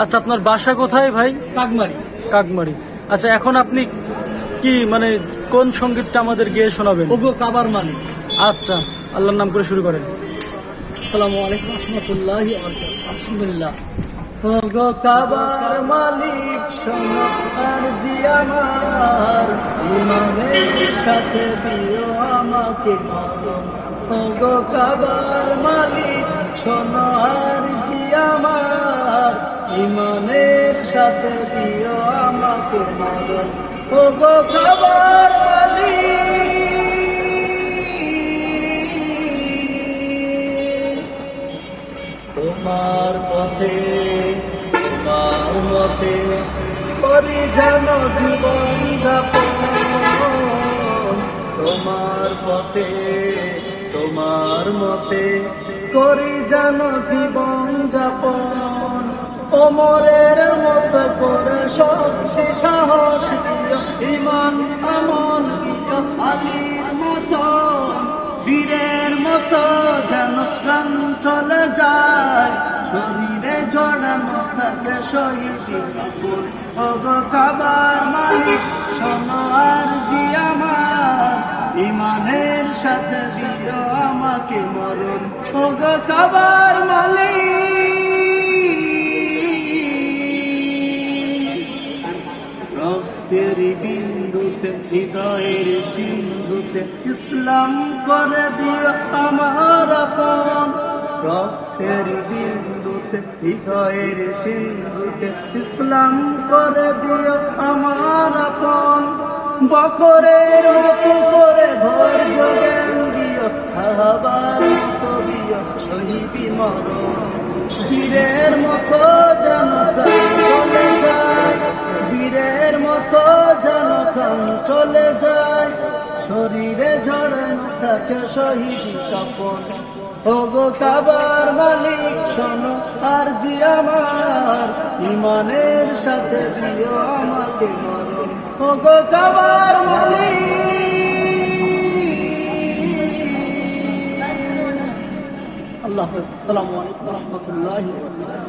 আচ্ছা, আপনার বাসা কোথায় ভাই? কাকমারি। কাকমারি। আচ্ছা, এখন আপনি কি মানে কোন সঙ্গীতটা আমাদের গেয়ে শোনাবেন? ওগো কাবার মালিক। আচ্ছা, আল্লাহর নাম করে শুরু করেন। আসসালামু আলাইকুম রহমতুল্লাহি ওয়া বারাকাতুহু। আলহামদুলিল্লাহ। ওগো কাবার মালিক শোনো আরজি আমার, ইমানের সাথে দিও আমাকে মরণ। ওগো কাবার মালিক শোনো আরজি আমার, ইমানের সাথে দিও আমাকে মরণ। ওগো কাবার মালিক তোমার পথে তোমার মতে করি যেন জীবন যাপন। তোমার পথে তোমার মতে করি যেন জীবন যাপন। ওমরের মতো করে শক্তি সাহস দিও, ইমান আমল দিও আলীর মতো, বীরের মতো যেন প্রাণ চলে যায়, শরীরে জড়ানো থাকে শহীদি কাপড়। ওগো কাবার মালিক শোনো আরজি আমার, ইমানের সাথে দিও আমাকে মরণ। ওগো কাবার মালিক রক্তের বিন্দুতে হৃদয়ের সিন্ধুতে ইসলাম করে দিও আমার আপন। রক্তের বিন্দুতে হৃদয়ের সিন্ধুতে ইসলাম করে দিও আমার আপন। বকরের মতো করে ধৈর্য জ্ঞান দিও, সাহাবার মতো দিও শহীদি মরণ। বীরের মতো যেন প্রাণ চলে যায়, বীরের মতো যেন প্রাণ চলে যায়, শরীরে ঝড়ানো থাকে শহীদি কাপড়। ওগো কাবার মালিক শোনো আরজি আমার, ইমানের সাথে দিও আমাকে মরণ। ওগো কাবার মালিক। আল্লাহ হাফেজ। আসসালামু আলাইকুম ওয়া রাহমাতুল্লাহি ওয়া বারাকাতুহু।